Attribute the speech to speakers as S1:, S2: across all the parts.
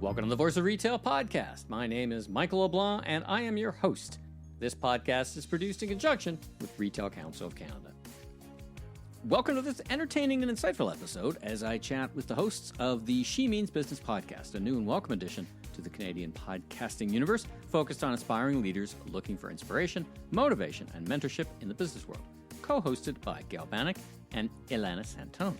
S1: Welcome to the Voice of Retail podcast. My name is Michael LeBlanc, and I am your host. This podcast is produced in conjunction with Retail Council of Canada. Welcome to this entertaining and insightful episode as I chat with the hosts of the She Means Business podcast, a new and welcome addition to the Canadian podcasting universe focused on inspiring leaders looking for inspiration, motivation, and mentorship in the business world, co-hosted by Gail Banack and Ilana Santone.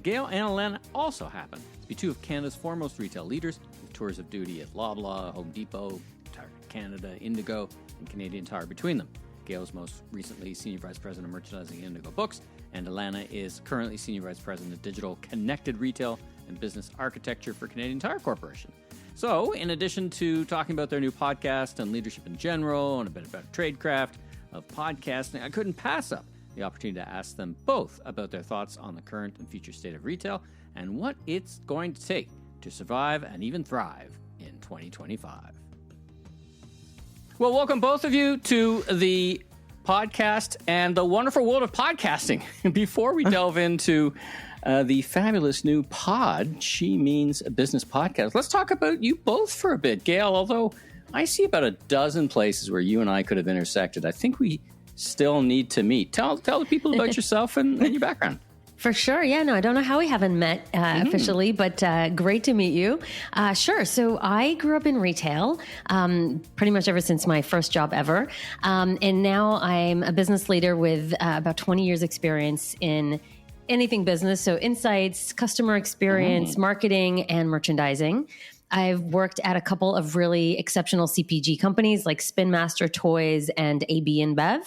S1: Gail and Ilana also happen to be two of Canada's foremost retail leaders with tours of duty at Loblaw, Home Depot, Target Canada, Indigo, and Canadian Tire between them. Gail is most recently Senior Vice President of Merchandising at Indigo Books, and Ilana is currently Senior Vice President of Digital Connected Retail and Business Architecture for Canadian Tire Corporation. So, in addition to talking about their new podcast and leadership in general and a bit about tradecraft of podcasting, I couldn't pass up the opportunity to ask them both about their thoughts on the current and future state of retail and what it's going to take to survive and even thrive in 2025. Well, welcome both of you to the podcast and the wonderful world of podcasting. Before we delve into the fabulous new pod, She Means Business podcast, let's talk about you both for a bit. Gail, although I see about a dozen places where you and I could have intersected, I think we still need to meet. Tell the people about yourself and your background.
S2: For sure. Yeah, no, I don't know how we haven't met officially, but great to meet you. Sure. So I grew up in retail pretty much ever since my first job ever. And now I'm a business leader with about 20 years experience in anything business. So insights, customer experience, marketing, and merchandising. I've worked at a couple of really exceptional CPG companies like Spin Master Toys and AB InBev.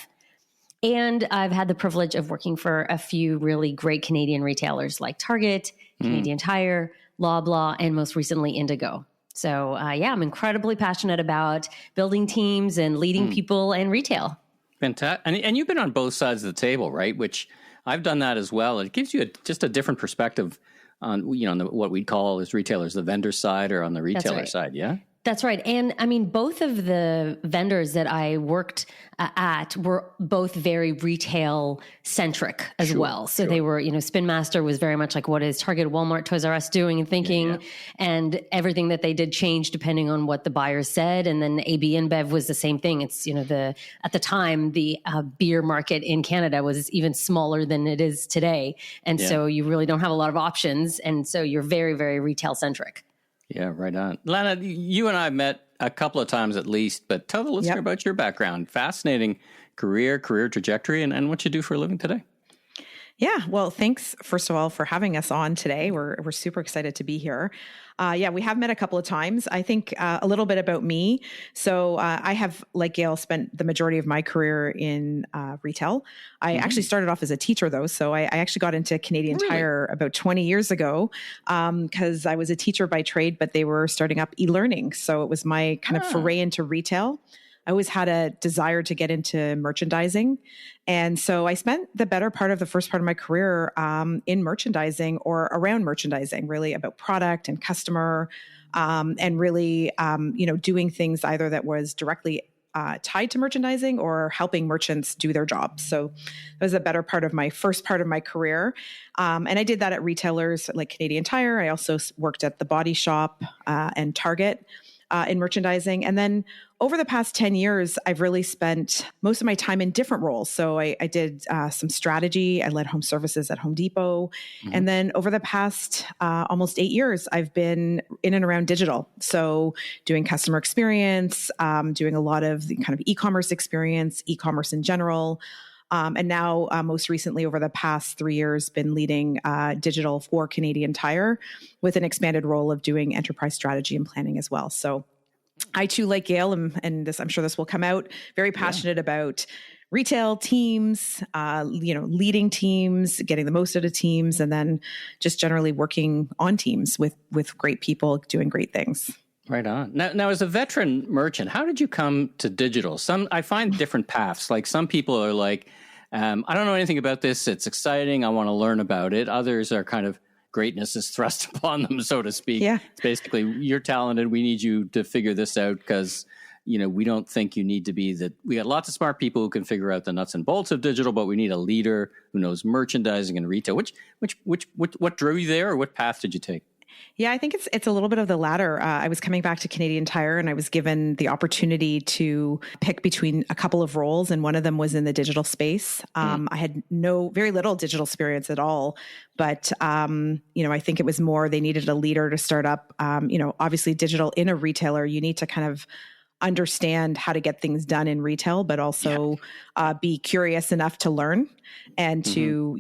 S2: And I've had the privilege of working for a few really great Canadian retailers like Target, Canadian Tire, Loblaw, and most recently Indigo. So I'm incredibly passionate about building teams and leading people in retail.
S1: Fantastic. And you've been on both sides of the table, right? Which I've done that as well. It gives you just a different perspective on, what we call as retailers, the vendor side or on the retailer side. Yeah.
S2: That's right. And I mean, both of the vendors that I worked at were both very retail centric as well. So they were, Spin Master was very much like, what is Target, Walmart, Toys R Us doing and thinking? And everything that they did changed depending on what the buyers said. And then AB InBev was the same thing. It's, at the time, the beer market in Canada was even smaller than it is today. And so you really don't have a lot of options. And so you're very, very retail centric.
S1: Yeah, right on. Lana, you and I met a couple of times at least, but tell the listener about your background. Fascinating career trajectory, and what you do for a living today.
S3: Yeah, well, thanks, first of all, for having us on today. We're super excited to be here. We have met a couple of times. I think a little bit about me. So I have, like Gail, spent the majority of my career in retail. I actually started off as a teacher, though. So I actually got into Canadian Tire about 20 years ago because I was a teacher by trade, but they were starting up e-learning. So it was my kind of foray into retail. I always had a desire to get into merchandising. And so I spent the better part of the first part of my career in merchandising or around merchandising, really about product and customer, and really, doing things either that was directly tied to merchandising or helping merchants do their jobs. So that was a better part of my first part of my career. And I did that at retailers like Canadian Tire. I also worked at the Body Shop and Target in merchandising. And then over the past 10 years, I've really spent most of my time in different roles. So I did some strategy. I led home services at Home Depot. And then over the past almost 8 years, I've been in and around digital. So doing customer experience, doing a lot of the kind of e-commerce experience, e-commerce in general. And now, most recently, over the past 3 years, been leading digital for Canadian Tire with an expanded role of doing enterprise strategy and planning as well. So I too, like Gail, and this, I'm sure this will come out, very passionate about retail teams, leading teams, getting the most out of teams, and then just generally working on teams with great people doing great things.
S1: Right on. Now, as a veteran merchant, how did you come to digital? I find different paths. Like some people are like, I don't know anything about this. It's exciting. I want to learn about it. Others are kind of greatness is thrust upon them, so to speak. Yeah. It's basically, you're talented. We need you to figure this out because, we don't think you need to be we got lots of smart people who can figure out the nuts and bolts of digital, but we need a leader who knows merchandising and retail. What drew you there, or what path did you take?
S3: Yeah, I think it's a little bit of the latter. I was coming back to Canadian Tire and I was given the opportunity to pick between a couple of roles, and one of them was in the digital space. I had very little digital experience at all, but I think it was more they needed a leader to start up. Obviously digital in a retailer, you need to kind of understand how to get things done in retail, but also be curious enough to learn and to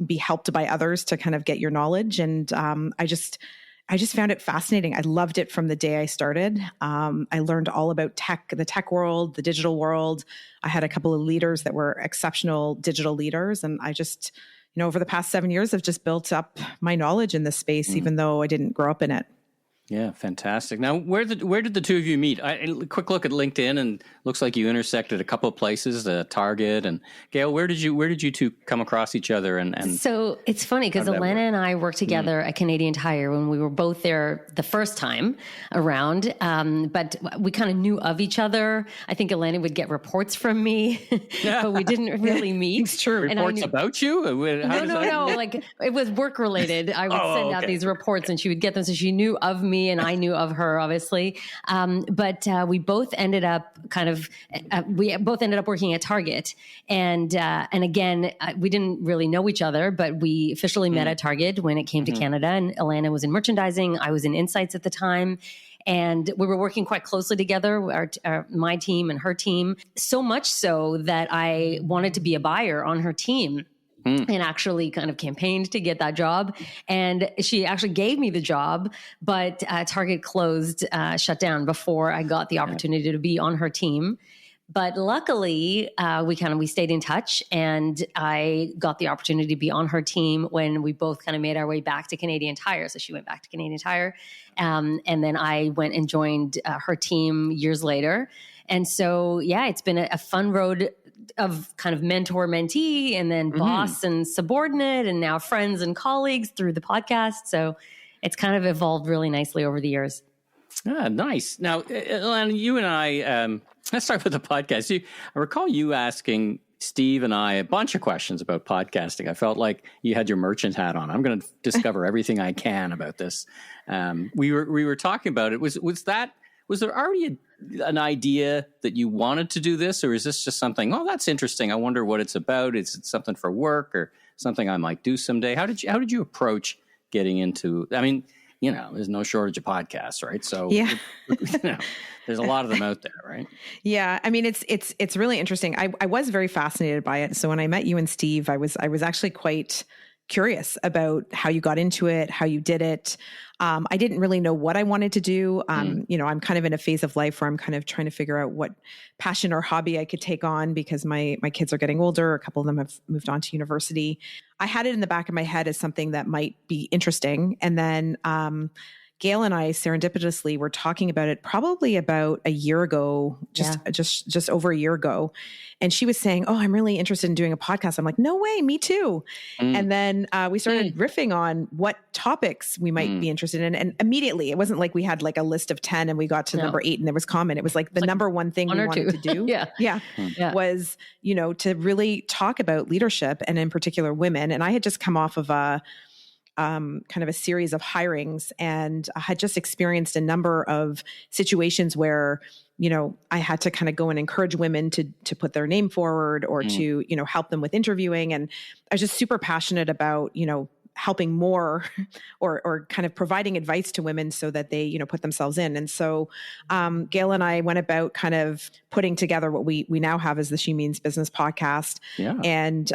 S3: be helped by others to kind of get your knowledge. And I just found it fascinating. I loved it from the day I started. I learned all about the tech world, the digital world. I had a couple of leaders that were exceptional digital leaders. And I just, over the past 7 years, I've just built up my knowledge in this space, even though I didn't grow up in it.
S1: Yeah, fantastic. Now, where did the two of you meet? A quick look at LinkedIn, and looks like you intersected a couple of places, Target and Gail. Where did you two come across each other? And
S2: so it's funny because Ilana and I worked together at Canadian Tire when we were both there the first time around, but we kind of knew of each other. I think Ilana would get reports from me, but we didn't really meet.
S3: It's true.
S1: Reports about you?
S2: No. Like it was work related. I would send out these reports, and she would get them, so she knew of me. And I knew of her, obviously. But we both ended up working at Target. And again, we didn't really know each other, but we officially met at Target when it came to Canada. And Ilana was in merchandising. I was in insights at the time. And we were working quite closely together, my team and her team, so much so that I wanted to be a buyer on her team. And actually kind of campaigned to get that job. And she actually gave me the job, but Target shut down before I got the opportunity to be on her team. But luckily, we stayed in touch, and I got the opportunity to be on her team when we both kind of made our way back to Canadian Tire. So she went back to Canadian Tire, and then I went and joined her team years later. And so, yeah, it's been a fun road of kind of mentor mentee, and then boss and subordinate, and now friends and colleagues through the podcast. So it's kind of evolved really nicely over the years.
S1: Ah, nice. Now, Ilana, you and I, let's start with the podcast. I recall you asking Steve and I a bunch of questions about podcasting. I felt like you had your merchant hat on. I'm going to discover everything I can about this. We were talking about it. Was there already an idea that you wanted to do this, or is this just something, that's interesting, I wonder what it's about? Is it something for work or something I might do someday? How did you approach getting into, I mean, there's no shortage of podcasts, right? So
S3: yeah.
S1: There's a lot of them out there, right?
S3: Yeah. I mean, it's really interesting. I was very fascinated by it. So when I met you and Steve, I was actually quite curious about how you got into it, how you did it. I didn't really know what I wanted to do. I'm kind of in a phase of life where I'm kind of trying to figure out what passion or hobby I could take on, because my kids are getting older. A couple of them have moved on to university. I had it in the back of my head as something that might be interesting. And then Gail and I serendipitously were talking about it probably about a year ago, just over a year ago. And she was saying, I'm really interested in doing a podcast. I'm like, no way, me too. And then we started riffing on what topics we might be interested in. And immediately, it wasn't like we had like a list of 10 and we got to number 8 and there was common. It was like the number one thing we wanted to do was, to really talk about leadership, and in particular women. And I had just come off of kind of a series of hirings, and I had just experienced a number of situations where, I had to kind of go and encourage women to put their name forward, or to, help them with interviewing. And I was just super passionate about, helping more or kind of providing advice to women so that they, put themselves in. And so Gail and I went about kind of putting together what we now have as the She Means Business podcast. Yeah. And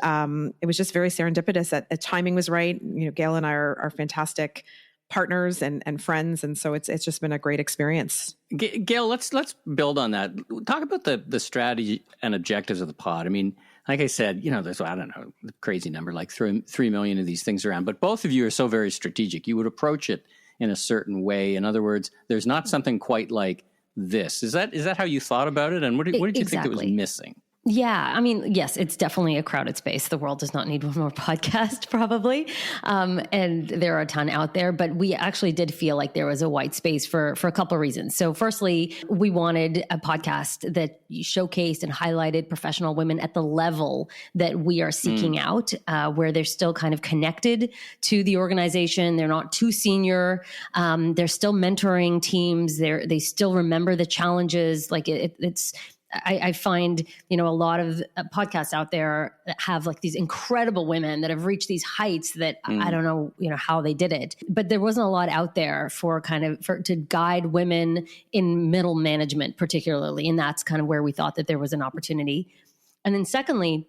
S3: it was just very serendipitous that the timing was right. Gail and I are fantastic partners and friends. And so it's just been a great experience.
S1: Gail, let's build on that. Talk about the strategy and objectives of the pod. I mean, like I said, there's, I don't know, the crazy number, like 3 million of these things around, but both of you are so very strategic. You would approach it in a certain way. In other words, there's not something quite like this. Is that how you thought about it? And what did you think it was missing?
S2: Yeah, I mean, yes, it's definitely a crowded space. The world does not need one more podcast, probably. And there are a ton out there, but we actually did feel like there was a white space for a couple of reasons. So firstly, we wanted a podcast that showcased and highlighted professional women at the level that we are seeking out, where they're still kind of connected to the organization. They're not too senior. They're still mentoring teams. They still remember the challenges. Like I find, a lot of podcasts out there that have like these incredible women that have reached these heights that I don't know, how they did it, but there wasn't a lot out there for to guide women in middle management, particularly. And that's kind of where we thought that there was an opportunity. And then secondly,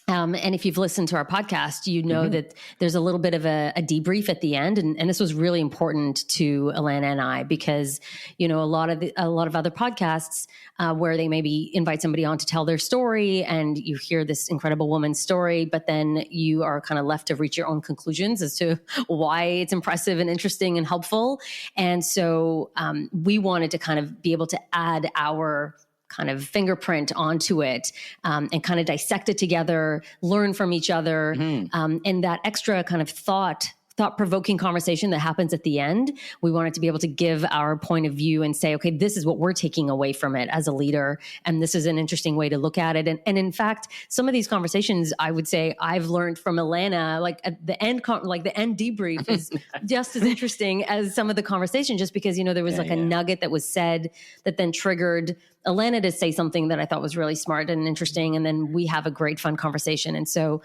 S2: and if you've listened to our podcast, you know that there's a little bit of a debrief at the end. And this was really important to Ilana and I, because, a lot of other podcasts where they maybe invite somebody on to tell their story and you hear this incredible woman's story, but then you are kind of left to reach your own conclusions as to why it's impressive and interesting and helpful. And so we wanted to kind of be able to add our kind of fingerprint onto it and kind of dissect it together, learn from each other. And that extra kind of thought-provoking conversation that happens at the end, we wanted to be able to give our point of view and say, okay, this is what we're taking away from it as a leader. And this is an interesting way to look at it. And in fact, some of these conversations, I would say I've learned from Ilana, like at the end, the end debrief is just as interesting as some of the conversation, just because, there was a nugget that was said that then triggered Ilana to say something that I thought was really smart and interesting. And then we have a great fun conversation. And so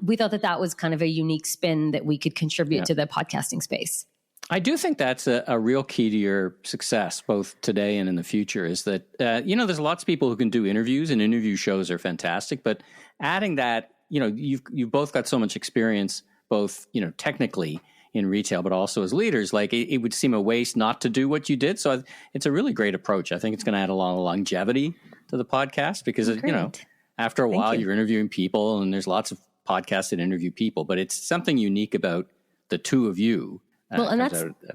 S2: we thought that was kind of a unique spin that we could contribute to the podcasting space.
S1: I do think that's a real key to your success, both today and in the future, is that, there's lots of people who can do interviews, and interview shows are fantastic, but adding that, you've both got so much experience, both, technically in retail, but also as leaders, like it would seem a waste not to do what you did. So it's a really great approach. I think it's going to add a lot of longevity to the podcast because, after a while you're interviewing people, and there's lots of podcasts that interview people, but it's something unique about the two of you.
S2: Well, and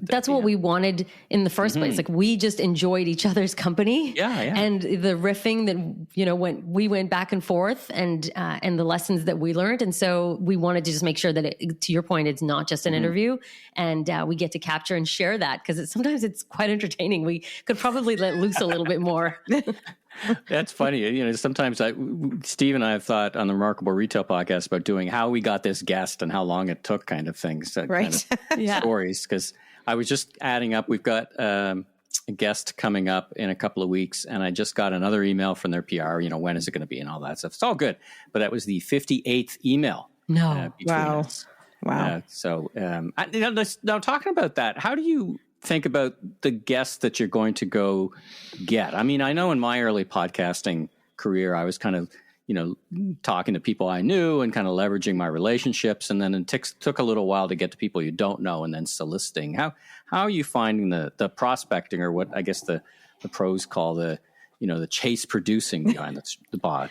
S2: that's what we wanted in the first place. Like, we just enjoyed each other's company, and the riffing that when we went back and forth, and the lessons that we learned. And so we wanted to just make sure that to your point, it's not just an interview, and we get to capture and share that, because sometimes it's quite entertaining. We could probably let loose a little bit more.
S1: That's funny. Sometimes Steve and I have thought on the Remarkable Retail podcast about doing how we got this guest and how long it took, kind of things,
S3: right?
S1: Kind of stories. Because I was just adding up. We've got a guest coming up in a couple of weeks, and I just got another email from their PR. When is it going to be, and all that stuff. It's all good, but that was the 58th email.
S2: No,
S3: wow.
S1: So now talking about that, how do you think about the guests that you're going to go get? I mean, I know in my early podcasting career, I was kind of, talking to people I knew and kind of leveraging my relationships. And then it took a little while to get to people you don't know, and then soliciting. How are you finding the prospecting, or what I guess the pros call the chase producing behind the bot?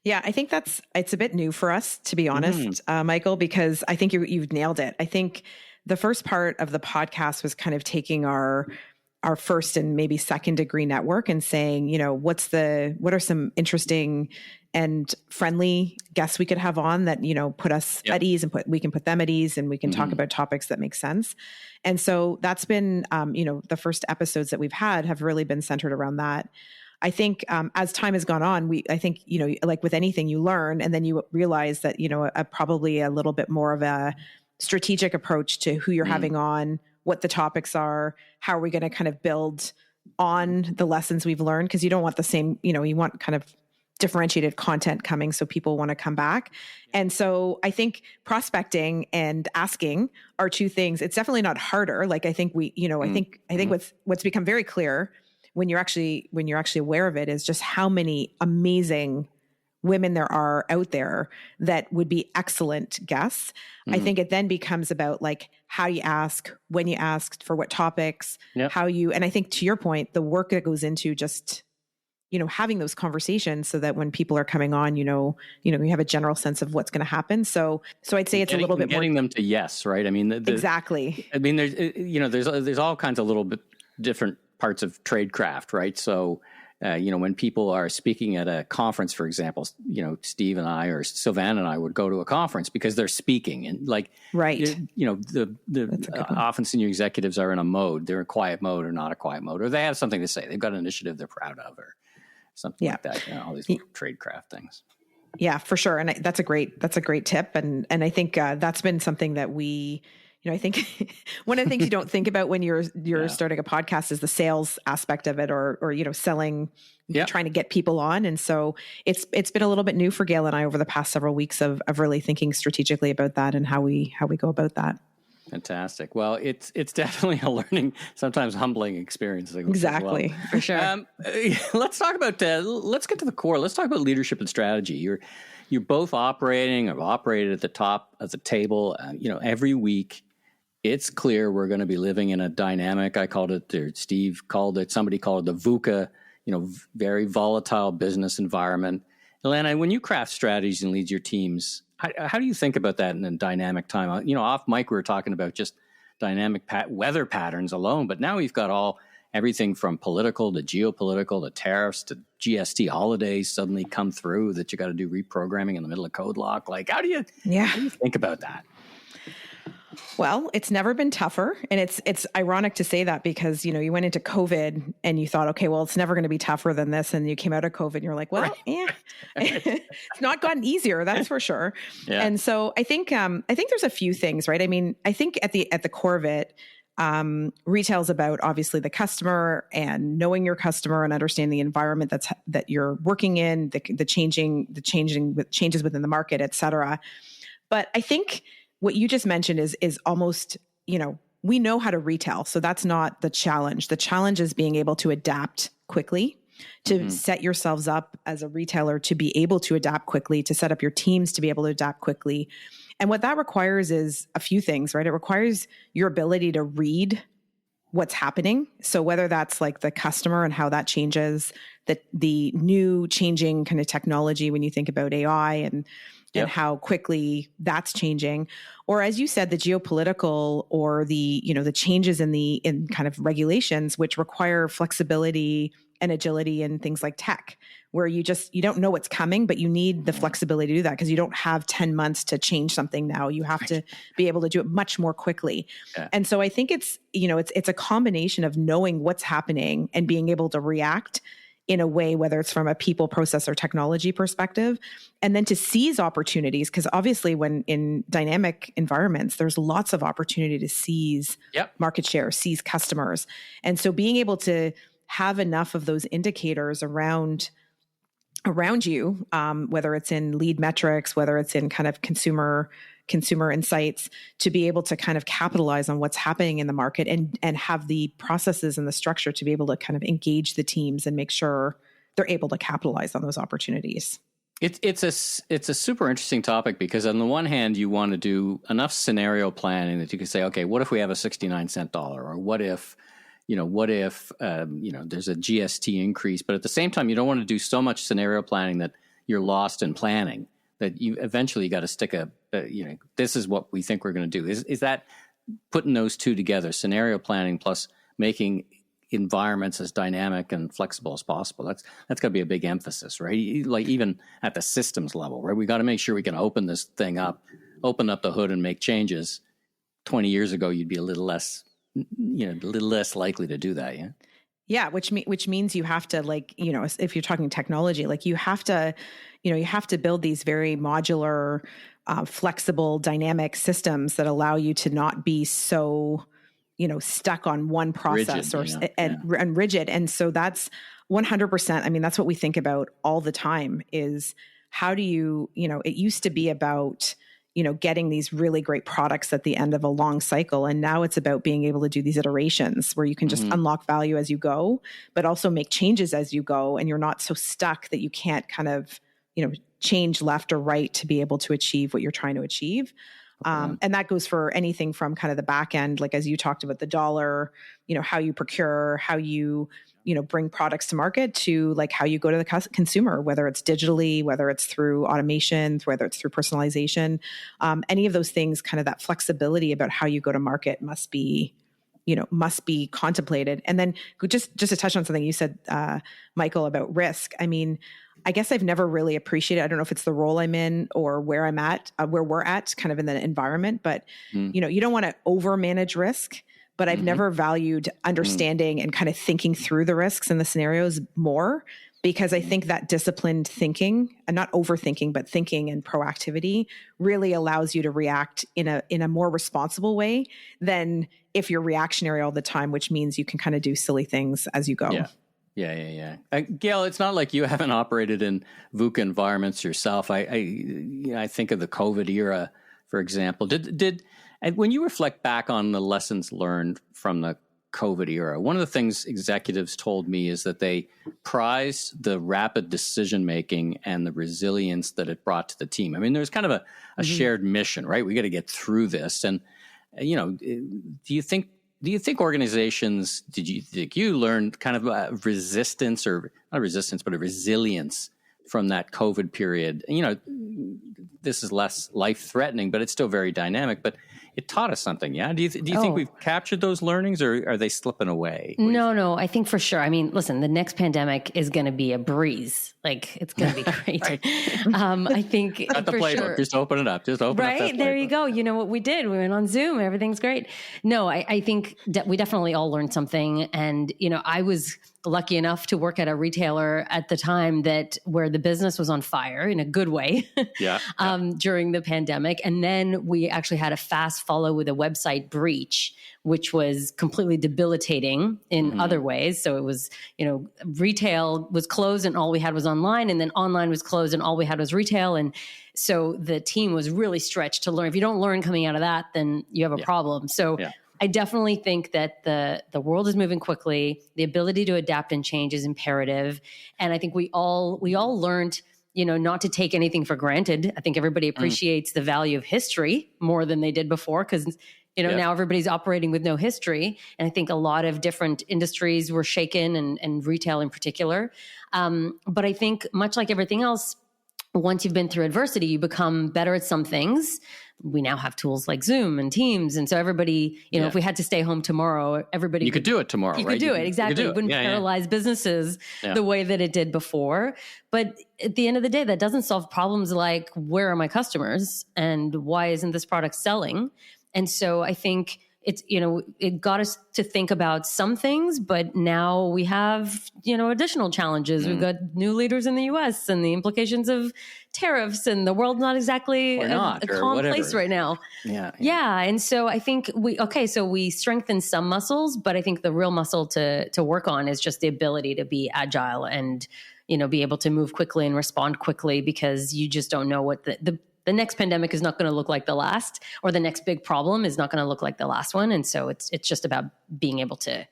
S3: Yeah, I think it's a bit new for us, to be honest, Michael, because I think you've nailed it. I think the first part of the podcast was kind of taking our first and maybe second degree network and saying, what are some interesting and friendly guests we could have on that, put us at ease, and we can put them at ease, and we can talk about topics that make sense. And so that's been, the first episodes that we've had have really been centered around that. I think as time has gone on, I think, like with anything, you learn, and then you realize that, probably a little bit more of a strategic approach to who you're having on, what the topics are, how are we going to kind of build on the lessons we've learned, because you don't want the same, you want kind of differentiated content coming so people want to come back. And so I think prospecting and asking are two things. It's definitely not harder. Like, I think I think what's become very clear when you're actually aware of it is just how many amazing women there are out there that would be excellent guests. I think it then becomes about like how you ask, when you asked, for what topics, and I think, to your point, the work that goes into just, having those conversations so that when people are coming on, you have a general sense of what's going to happen. So I'd say it's a little bit
S1: getting
S3: more
S1: them to yes, right? I mean,
S3: exactly.
S1: I mean, there's all kinds of little bit different parts of tradecraft, right? So when people are speaking at a conference, for example, Steve and I or Sylvan and I would go to a conference because they're speaking, and
S3: right.
S1: Often senior executives are in a mode. They're in a quiet mode or not a quiet mode, or they have something to say. They've got an initiative they're proud of or something like that. All these tradecraft things.
S3: Yeah, for sure. And that's a great tip. And I think that's been something that we, I think one of the things you don't think about when you're starting a podcast is the sales aspect of it, or selling, trying to get people on. And so it's been a little bit new for Gail and I over the past several weeks of really thinking strategically about that and how we go about that.
S1: Fantastic. Well, it's definitely a learning, sometimes humbling experience.
S3: Exactly.
S1: Well.
S2: For sure.
S1: Let's talk about, let's get to the core. Let's talk about leadership and strategy. You're both operating or operated at the top of the table. Every week it's clear we're going to be living in a dynamic. I called it, or Steve called it, somebody called it the VUCA, very volatile business environment. Ilana, when you craft strategies and lead your teams, how do you think about that in a dynamic time? Off mic, we were talking about just dynamic weather patterns alone, but now we've got everything from political to geopolitical to tariffs to GST holidays suddenly come through that you got to do reprogramming in the middle of code lock. How do you think about that?
S3: Well, it's never been tougher. And it's ironic to say that because, you went into COVID and you thought, okay, well, it's never going to be tougher than this. And you came out of COVID and you're like, well, it's not gotten easier. That's for sure. Yeah. And so I think there's a few things, right? I mean, I think at the core of it, retail is about obviously the customer and knowing your customer and understanding the environment that you're working in, the changes within the market, et cetera. But I think what you just mentioned is almost, we know how to retail. So that's not the challenge. The challenge is being able to adapt quickly, to set yourselves up as a retailer to be able to adapt quickly, to set up your teams to be able to adapt quickly. And what that requires is a few things, right? It requires your ability to read what's happening. So whether that's like the customer and how that changes, the new changing kind of technology when you think about AI and how quickly that's changing, or as you said, the geopolitical or the changes in kind of regulations, which require flexibility and agility and things like tech, where you don't know what's coming, but you need the flexibility to do that because you don't have 10 months to change something now. You have to be able to do it much more quickly. Yeah. And so I think it's a combination of knowing what's happening and being able to react in a way, whether it's from a people, process, or technology perspective, and then to seize opportunities. Because obviously when in dynamic environments, there's lots of opportunity to seize market share, seize customers. And so being able to have enough of those indicators around you, whether it's in lead metrics, whether it's in kind of consumer insights, to be able to kind of capitalize on what's happening in the market and have the processes and the structure to be able to kind of engage the teams and make sure they're able to capitalize on those opportunities.
S1: It's a super interesting topic because on the one hand, you want to do enough scenario planning that you can say, okay, what if we have a 69-cent dollar, or what if there's a GST increase, but at the same time, you don't want to do so much scenario planning that you're lost in planning, that you eventually got to stick this is what we think we're going to do. Is that putting those two together, scenario planning plus making environments as dynamic and flexible as possible? That's got to be a big emphasis, right? Like even at the systems level, right? We got to make sure we can open this thing up, open up the hood and make changes. 20 years ago, you'd be a little less likely to do that. Yeah.
S3: Yeah. Which means you have to, if you're talking technology, you have to build these very modular, flexible, dynamic systems that allow you to not be so, stuck on one process rigid, and rigid. And so that's 100%. I mean, that's what we think about all the time is how do you, it used to be about, getting these really great products at the end of a long cycle. And now it's about being able to do these iterations where you can just unlock value as you go, but also make changes as you go. And you're not so stuck that you can't kind of, change left or right to be able to achieve what you're trying to achieve. And that goes for anything from kind of the back end, like as you talked about the dollar, how you procure, how you, bring products to market, to like how you go to the consumer, whether it's digitally, whether it's through automation, whether it's through personalization, any of those things, kind of that flexibility about how you go to market must be must be contemplated. And then just to touch on something you said, Michael, about risk. I mean, I guess I've never really appreciated, I don't know if it's the role I'm in or where I'm at, where we're at kind of in the environment, but you don't want to over manage risk, but I've never valued understanding and kind of thinking through the risks and the scenarios more, because I think that disciplined thinking, and not overthinking, but thinking and proactivity really allows you to react in a more responsible way than if you're reactionary all the time, which means you can kind of do silly things as you go.
S1: Yeah. Gail, it's not like you haven't operated in VUCA environments yourself. I think of the COVID era, for example. Did when you reflect back on the lessons learned from the COVID era, one of the things executives told me is that they prized the rapid decision making and the resilience that it brought to the team. I mean, there's kind of a shared mission, right? We got to get through this. And do you think organizations, did you learn kind of resistance, or not resistance, but a resilience from that COVID period? This is less life-threatening, but it's still very dynamic. But it taught us something, yeah? Do you think we've captured those learnings, or are they slipping away?
S2: No, I think for sure. I mean, listen, the next pandemic is going to be a breeze. Like, it's going to be great. I think
S1: Got the playbook. Sure. Just open it up. Just open up that playbook.
S2: There you go. You know what we did? We went on Zoom. Everything's great. No, I think we definitely all learned something. And, I was lucky enough to work at a retailer at the time where the business was on fire in a good way during the pandemic. And then we actually had a fast follow with a website breach, which was completely debilitating in other ways. So it was, retail was closed and all we had was online, and then online was closed and all we had was retail. And so the team was really stretched to learn. If you don't learn coming out of that, then you have a problem. So I definitely think that the world is moving quickly. The ability to adapt and change is imperative. And I think we all learned, not to take anything for granted. I think everybody appreciates the value of history more than they did before, because now everybody's operating with no history. And I think a lot of different industries were shaken, and retail in particular. But I think much like everything else, once you've been through adversity, you become better at some things. We now have tools like Zoom and Teams. And so everybody, if we had to stay home tomorrow, everybody
S1: could do it tomorrow,
S2: you
S1: right?
S2: Could do it, exactly. It wouldn't paralyze businesses the way that it did before. But at the end of the day, that doesn't solve problems like, where are my customers and why isn't this product selling? And so I think it got us to think about some things, but now we have, additional challenges. We've got new leaders in the US and the implications of tariffs, and the world's not exactly a calm place right now. Yeah. And so I think we strengthen some muscles, but I think the real muscle to work on is just the ability to be agile and, be able to move quickly and respond quickly, because you just don't know what the next pandemic is not going to look like the last, or the next big problem is not going to look like the last one. And so it's just about being able to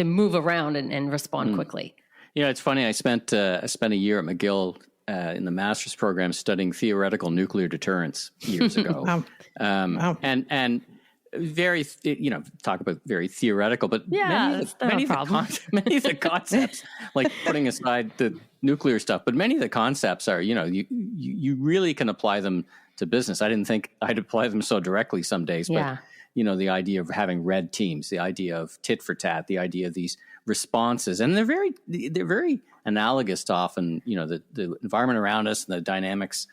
S2: move around and respond quickly.
S1: It's funny. I spent a year at McGill in the master's program studying theoretical nuclear deterrence years ago. And very, talk about very theoretical, but many of the concepts, like putting aside the nuclear stuff, but many of the concepts are, you really can apply them to business. I didn't think I'd apply them so directly some days, but the idea of having red teams, the idea of tit for tat, the idea of these responses, and they're very analogous to often, the environment around us and the dynamics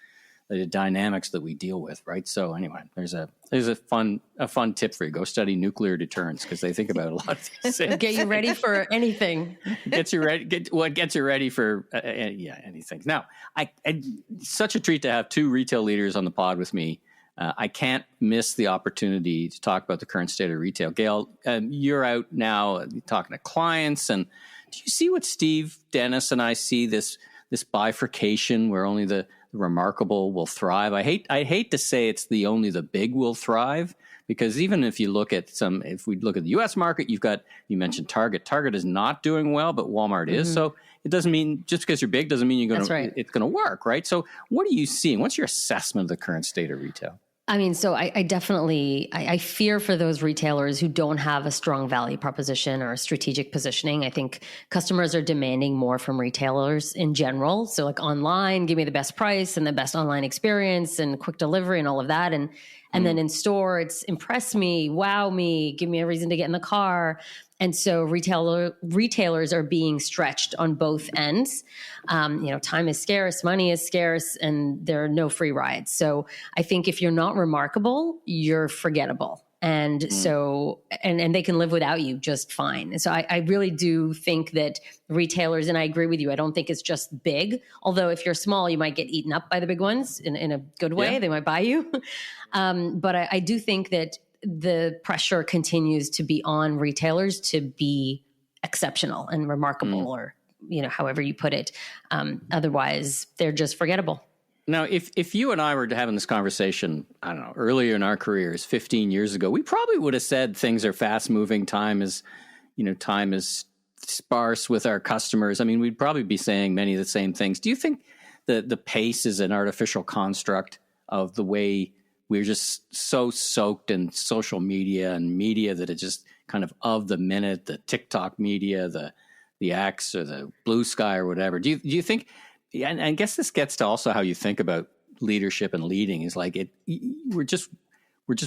S1: that we deal with, right? So anyway, there's a fun tip for you. Go study nuclear deterrence, because they think about a lot of these things.
S2: Get you ready for anything.
S1: Gets you ready for anything. Now, it's such a treat to have two retail leaders on the pod with me. I can't miss the opportunity to talk about the current state of retail. Gail, you're out now talking to clients, and do you see what Steve Dennis and I see, this bifurcation where only the remarkable will thrive? I hate to say it's only the big will thrive, because even if we look at the US market, you mentioned Target. Target is not doing well, but Walmart is. So it doesn't mean, just because you're big doesn't mean it's going to work, right? So what are you seeing? What's your assessment of the current state of retail?
S2: I mean, so I definitely, I fear for those retailers who don't have a strong value proposition or a strategic positioning. I think customers are demanding more from retailers in general. So like online, give me the best price and the best online experience and quick delivery and all of that. And then in store, it's impress me, wow me, give me a reason to get in the car. And so retailers are being stretched on both ends. Time is scarce, money is scarce, and there are no free rides. So I think if you're not remarkable, you're forgettable. And so, and they can live without you just fine. And so I really do think that retailers, and I agree with you, I don't think it's just big. Although if you're small, you might get eaten up by the big ones in a good way. Yeah. They might buy you. But I do think that the pressure continues to be on retailers to be exceptional and remarkable, or, however you put it. Otherwise, they're just forgettable.
S1: Now, if you and I were having this conversation, I don't know, earlier in our careers, 15 years ago, we probably would have said things are fast moving, time is sparse with our customers. I mean, we'd probably be saying many of the same things. Do you think that the pace is an artificial construct of the way we're just so soaked in social media and media that it just kind of the minute, the TikTok media, the X or the Blue Sky or whatever? Do you think? And I guess this gets to also how you think about leadership and leading is like we're just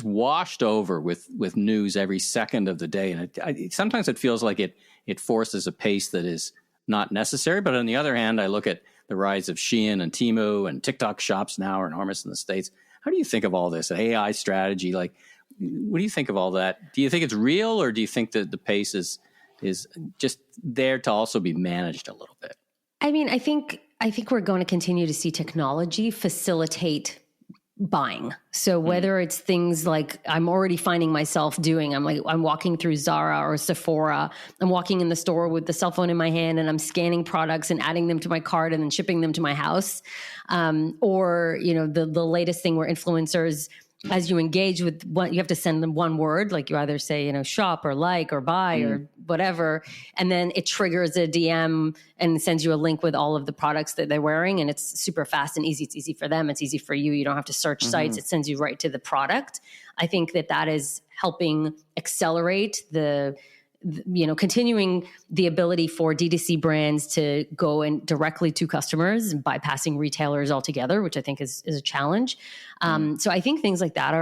S1: washed over with news every second of the day. And sometimes it feels like it forces a pace that is not necessary. But on the other hand, I look at the rise of Shein and Temu, and TikTok shops now are enormous in the States. How do you think of all this? An AI strategy, like, what do you think of all that? Do you think it's real, or do you think that the pace is just there to also be managed a little bit?
S2: I mean, I think we're going to continue to see technology facilitate buying. So whether it's things like I'm already finding myself doing, I'm walking through Zara or Sephora, I'm walking in the store with the cell phone in my hand and I'm scanning products and adding them to my cart and then shipping them to my house. Or, the latest thing where influencers, as you engage with what you have to send them one word, like you either say, shop or like or buy or whatever. And then it triggers a DM and sends you a link with all of the products that they're wearing. And it's super fast and easy. It's easy for them. It's easy for you. You don't have to search sites. It sends you right to the product. I think that is helping accelerate continuing the ability for D2C brands to go in directly to customers, bypassing retailers altogether, which I think is a challenge. So I think things like that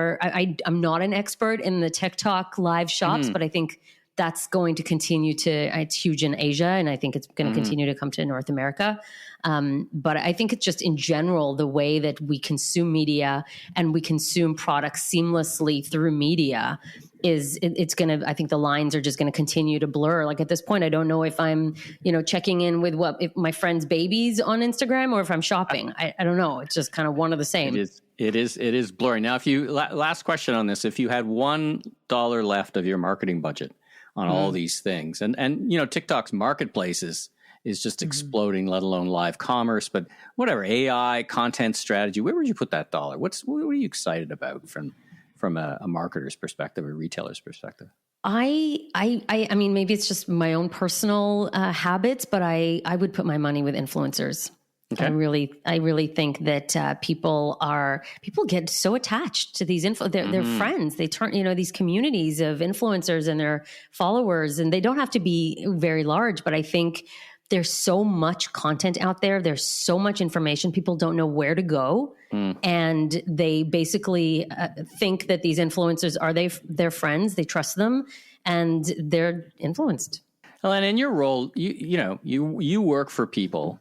S2: I'm not an expert in the TikTok live shops, but I think that's going to continue it's huge in Asia, and I think it's going to continue to come to North America. But I think it's just in general, the way that we consume media and we consume products seamlessly through media I think the lines are just going to continue to blur. Like at this point, I don't know if I'm, checking in with if my friend's babies on Instagram or if I'm shopping. I don't know. It's just kind of one of the same.
S1: It is blurry. Now, last question on this, if you had $1 left of your marketing budget on all these things, and TikTok's marketplace is just exploding, let alone live commerce, but whatever, AI, content strategy, where would you put that dollar? What are you excited about from a marketer's perspective or retailer's perspective?
S2: I mean, maybe it's just my own personal habits, but I would put my money with influencers. Okay. I really think that people get so attached to these their friends. They turn, these communities of influencers and their followers, and they don't have to be very large, but I think there's so much content out there. There's so much information. People don't know where to go. And they basically think that these influencers are their friends. They trust them and they're influenced.
S1: Well, and in your role, you work for people,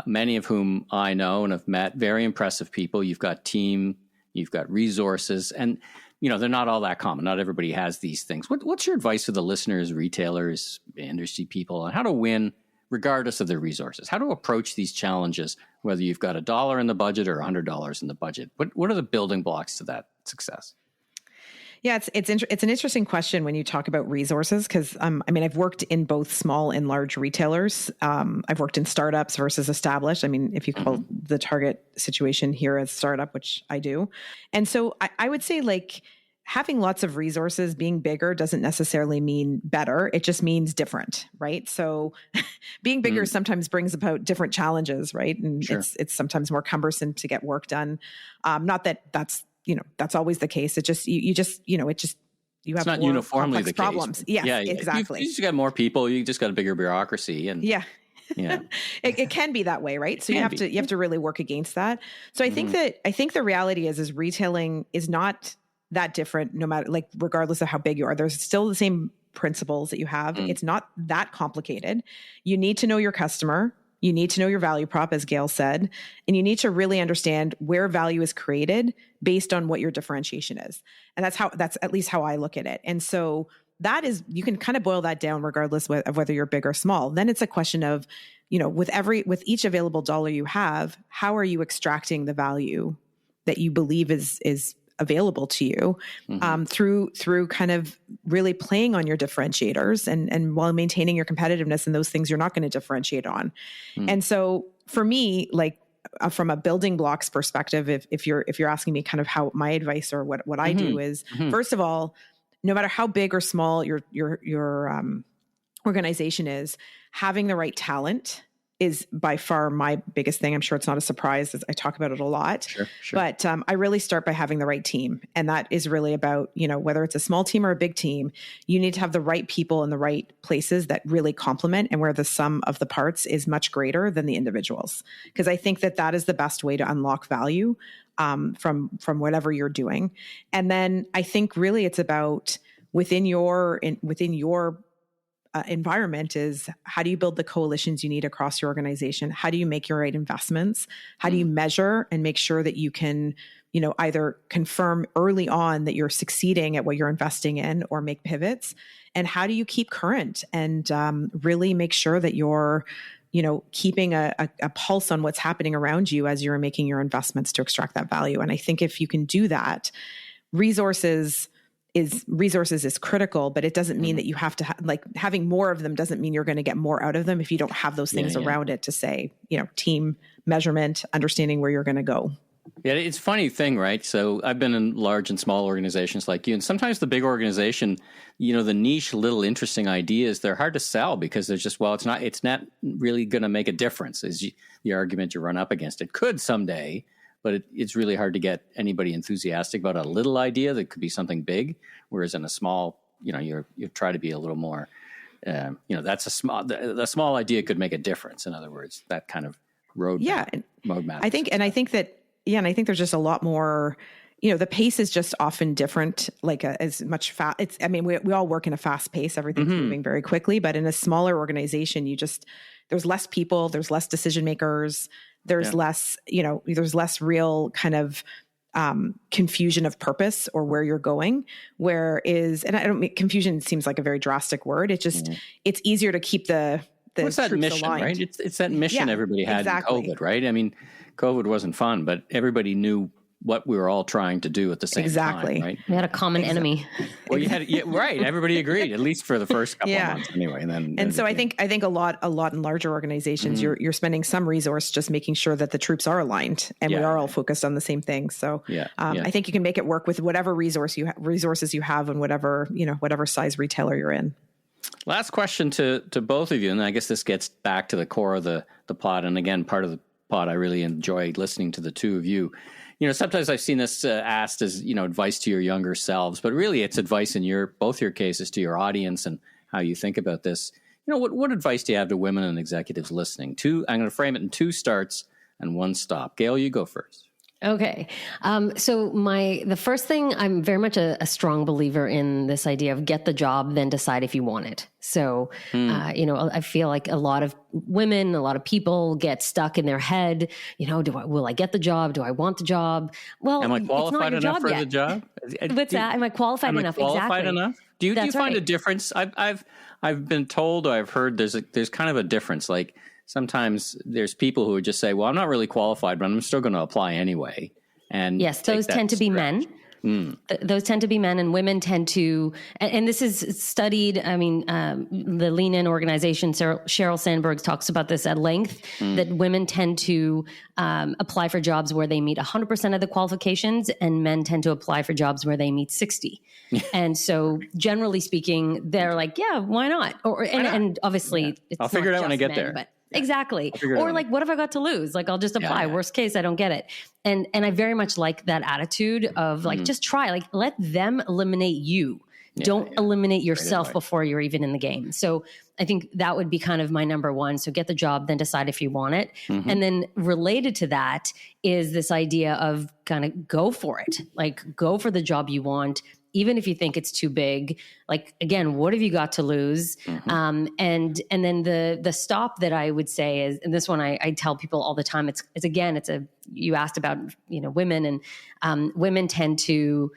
S1: many of whom I know and have met, very impressive people. You've got team, you've got resources, and they're not all that common. Not everybody has these things. What's your advice to the listeners, retailers, industry people, on how to win regardless of their resources? How to approach these challenges, whether you've got $1 in the budget or $100 in the budget? What are the building blocks to that success?
S3: Yeah, it's an interesting question when you talk about resources, because I've worked in both small and large retailers. I've worked in startups versus established. I mean, if you call the target situation here as startup, which I do. And so I would say, like, having lots of resources, being bigger doesn't necessarily mean better. It just means different, right? So being bigger sometimes brings about different challenges, right? And it's sometimes more cumbersome to get work done. Not that that's that's always the case. It just, you have
S1: not
S3: more
S1: uniformly
S3: complex
S1: the
S3: problems.
S1: case.
S3: Yes,
S1: Yeah,
S3: exactly.
S1: You just got more people. You just got a bigger bureaucracy, and
S3: yeah. It can be that way, right? So you have to really work against that. So I think the reality is retailing is not that different, no matter, like, regardless of how big you are. There's still the same principles that you have. It's not that complicated. You need to know your customer. You need to know your value prop, as Gail said, and you need to really understand where value is created based on what your differentiation is. And that's at least how I look at it. And so that is, you can kind of boil that down regardless of whether you're big or small. Then it's a question of, with each available dollar you have, how are you extracting the value that you believe is available to you, through kind of really playing on your differentiators and while maintaining your competitiveness in those things you're not going to differentiate on. And so for me, like, from a building blocks perspective, if you're asking me kind of how my advice or what I do is, first of all, no matter how big or small your organization is, having the right talent is by far my biggest thing. I'm sure it's not a surprise, as I talk about it a lot.
S1: Sure.
S3: But I really start by having the right team. And that is really about, whether it's a small team or a big team, you need to have the right people in the right places that really complement, and where the sum of the parts is much greater than the individuals. Because I think that is the best way to unlock value from whatever you're doing. And then I think really it's about within your environment is, how do you build the coalitions you need across your organization? How do you make your right investments? How do you measure and make sure that you can, either confirm early on that you're succeeding at what you're investing in, or make pivots? And how do you keep current and really make sure that you're, keeping a pulse on what's happening around you as you're making your investments to extract that value? And I think if you can do that, resources is critical, but it doesn't mean that you have to having more of them doesn't mean you're going to get more out of them if you don't have those things around it to say, team measurement, understanding where you're going to go.
S1: Yeah, it's a funny thing, right? So I've been in large and small organizations like you, and sometimes the big organization, the niche little interesting ideas, they're hard to sell because there's just, it's not really going to make a difference, is the argument you run up against. It could someday, but it's really hard to get anybody enthusiastic about a little idea that could be something big. Whereas in a small, you try to be a little more, that's the small idea could make a difference. In other words, that kind of roadmap.
S3: I think there's just a lot more, the pace is just often different, as much fast. We all work in a fast pace. Everything's moving very quickly, but in a smaller organization, there's less people, there's less decision makers. There's less, there's less real kind of confusion of purpose or where you're going. Confusion seems like a very drastic word. It just, it's easier to keep the
S1: What's that mission,
S3: aligned.
S1: Right? It's that mission everybody had in COVID, right? COVID wasn't fun, but everybody knew what we were all trying to do at the same time, right?
S2: We had a common enemy.
S1: Well, you had, right. Everybody agreed, at least for the first couple of months anyway. And
S3: so I think a lot in larger organizations, you're spending some resource just making sure that the troops are aligned and we are all focused on the same thing. So I think you can make it work with whatever resources you have and whatever size retailer you're in.
S1: Last question to both of you, and I guess this gets back to the core of the pod. And again, part of the pod, I really enjoy listening to the two of you. Sometimes I've seen this asked as, advice to your younger selves, but really it's advice in both your cases to your audience and how you think about this. What advice do you have to women and executives listening? I'm going to frame it in 2 starts and 1 stop. Gail, you go first.
S2: Okay. So the first thing, I'm very much a strong believer in this idea of get the job, then decide if you want it. So, I feel like a lot of women, a lot of people get stuck in their head, will I get the job? Do I want the job? Well,
S1: am I qualified enough for the job?
S2: What's that? Am I qualified enough?
S1: Qualified enough? Do you find a difference? I've been told, or I've heard there's kind of a difference. Like, sometimes there's people who would just say, well, I'm not really qualified, but I'm still going to apply anyway. And
S2: yes, those tend to be men. Those tend to be men, and women tend to, and this is studied. The Lean In organization, Sheryl Sandberg talks about this at length, that women tend to apply for jobs where they meet 100% of the qualifications, and men tend to apply for jobs where they meet 60. And so generally speaking, they're like, yeah, why not? And obviously, it's
S1: I'll figure it out when I get
S2: men,
S1: there.
S2: But Exactly.
S1: Or
S2: Or like, what have I got to lose? Like, I'll just apply. Worst case, I don't get it. And I very much like that attitude of like, just try, like, let them eliminate you. Don't eliminate yourself before you're even in the game. So I think that would be kind of my number one. So get the job, then decide if you want it. And then related to that is this idea of kind of go for it. Like, go for the job you want, even if you think it's too big. Like, again, what have you got to lose? And then the stop that I would say is, and this one I tell people all the time, it's you asked about, women, and women tend to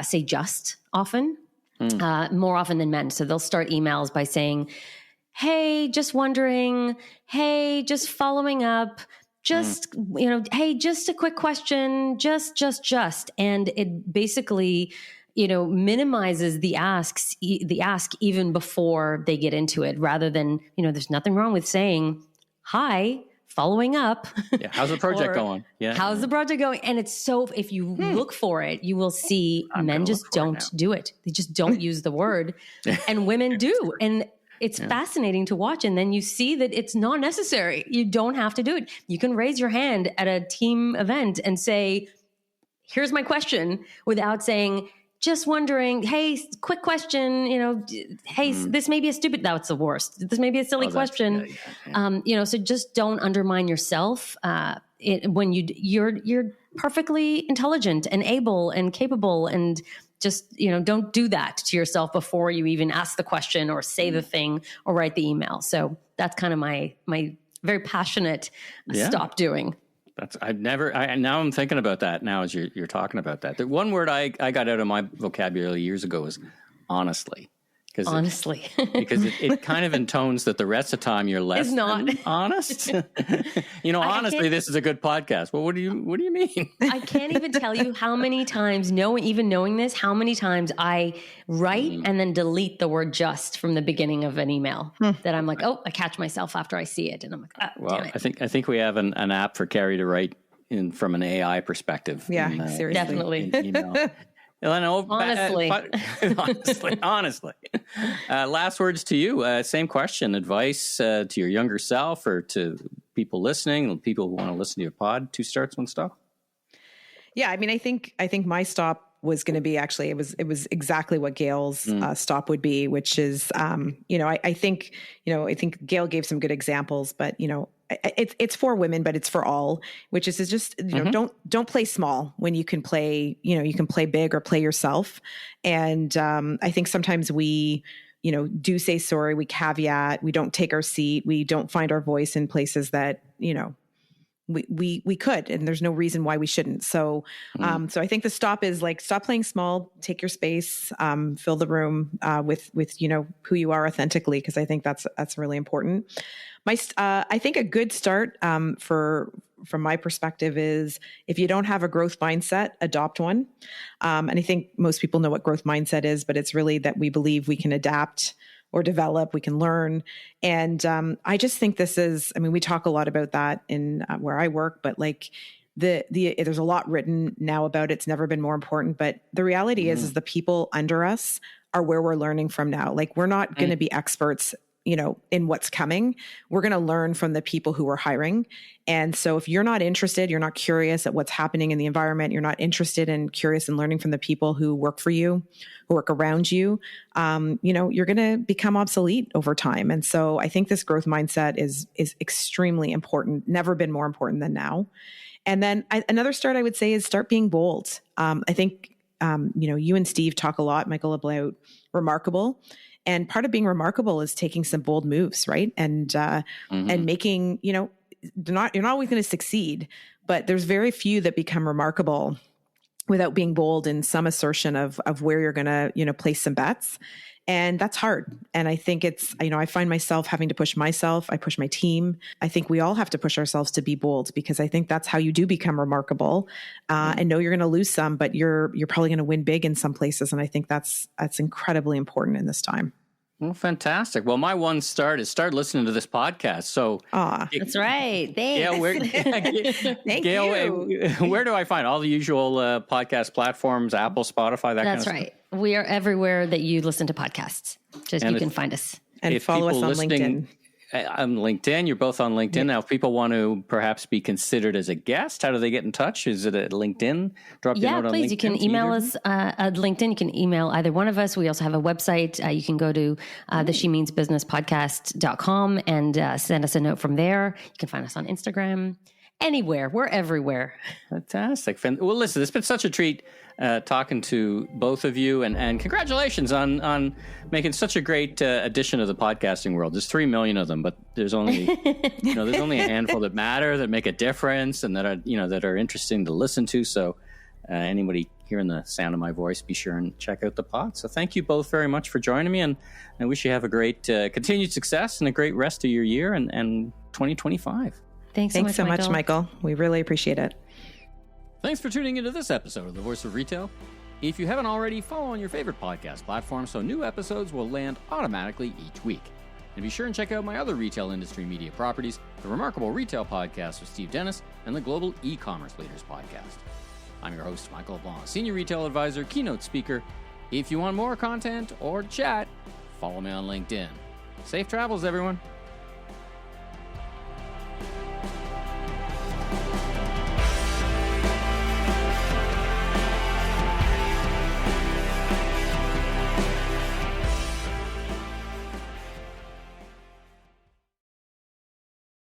S2: say just often. More often than men. So they'll start emails by saying, hey, just wondering, hey, just following up, just, hey, just a quick question, just. And it basically, minimizes the ask even before they get into it, rather than, there's nothing wrong with saying, hi, following up.
S1: Yeah. How's the project going? Yeah.
S2: How's the project going? And it's so, if you look for it, you will see men just don't do it. They just don't use the word, and women do. And it's fascinating to watch. And then you see that it's not necessary. You don't have to do it. You can raise your hand at a team event and say, here's my question, without saying, just wondering, hey, quick question, hey, this may be a stupid, that's the worst. This may be a silly question. So just don't undermine yourself when you're perfectly intelligent and able and capable, and just, don't do that to yourself before you even ask the question or say the thing or write the email. So that's kind of my very passionate stop doing.
S1: Now I'm thinking about that now as you're talking about that. The one word I got out of my vocabulary years ago was honestly.
S2: Honestly.
S1: Because it kind of intones that the rest of the time you're less than honest. Honestly, this is a good podcast. Well, what do you mean?
S2: I can't even tell you how many times, knowing this, how many times I write and then delete the word just from the beginning of an email that I'm like, I catch myself after I see it. And I'm like, damn it.
S1: I think we have an app for Carrie to write from an AI perspective.
S3: Yeah, seriously.
S2: Definitely.
S1: In email. Honestly. Last words to you. Same question. Advice to your younger self or to people listening, people who want to listen to your pod. 2 starts, 1 stop.
S3: Yeah, I mean, I think my stop was going to be it was exactly what Gail's stop would be, which is I think Gail gave some good examples, but it's for women, but it's for all, which is just, don't play small when you can play, you can play big or play yourself. And I think sometimes we, do say sorry, we caveat, we don't take our seat, we don't find our voice in places that, we could, and there's no reason why we shouldn't. So, so I think the stop is like, stop playing small, take your space, fill the room with who you are authentically, because I think that's really important. I think a good start from my perspective is, if you don't have a growth mindset, adopt one. And I think most people know what growth mindset is, but it's really that we believe we can adapt or develop, we can learn. And I just think this is, we talk a lot about that in where I work, but like there's a lot written now about it. It's never been more important. But the reality is the people under us are where we're learning from now. Like, we're not going to be experts in what's coming. We're going to learn from the people who are hiring. And so if you're not interested, you're not curious at what's happening in the environment, you're not interested and curious in learning from the people who work for you, who work around you, you're going to become obsolete over time. And so I think this growth mindset is extremely important, never been more important than now. And then another start I would say is start being bold. I think, you and Steve talk a lot, Michael, about remarkable. And part of being remarkable is taking some bold moves, right? And making, you're not always going to succeed, but there's very few that become remarkable without being bold in some assertion of where you're going to, place some bets. And that's hard. And I think it's, I find myself having to push myself. I push my team. I think we all have to push ourselves to be bold, because I think that's how you do become remarkable. And know you're going to lose some, but you're probably going to win big in some places. And I think that's incredibly important in this time.
S1: Well, fantastic. Well, my one start is start listening to this podcast. So
S2: that's right. Thanks.
S1: Gail, where do I find all the usual podcast platforms, Apple, Spotify, that kind of stuff?
S2: That's right. We are everywhere that you listen to podcasts. You can find us.
S3: And follow us on LinkedIn.
S1: on LinkedIn. You're both on LinkedIn. Now, if people want to perhaps be considered as a guest, how do they get in touch? Is it at LinkedIn? Drop your note on
S2: please.
S1: LinkedIn.
S2: You can email us at LinkedIn. You can email either one of us. We also have a website. You can go to the She Means Business podcast.com and send us a note from there. You can find us on Instagram. Anywhere. We're everywhere.
S1: Fantastic. Well, listen, it's been such a treat talking to both of you, and congratulations on making such a great addition to the podcasting world. There's 3 million of them, but there's only there's only a handful that matter, that make a difference, and that are interesting to listen to. So anybody hearing the sound of my voice, be sure and check out the pod. So thank you both very much for joining me, and I wish you have a great continued success and a great rest of your year and 2025.
S2: Thanks so much,
S3: Michael. We really appreciate it.
S1: Thanks for tuning into this episode of The Voice of Retail. If you haven't already, follow on your favorite podcast platform so new episodes will land automatically each week. And be sure and check out my other retail industry media properties, the Remarkable Retail Podcast with Steve Dennis and the Global E-Commerce Leaders Podcast. I'm your host, Michael LeBlanc, Senior Retail Advisor, keynote speaker. If you want more content or chat, follow me on LinkedIn. Safe travels, everyone.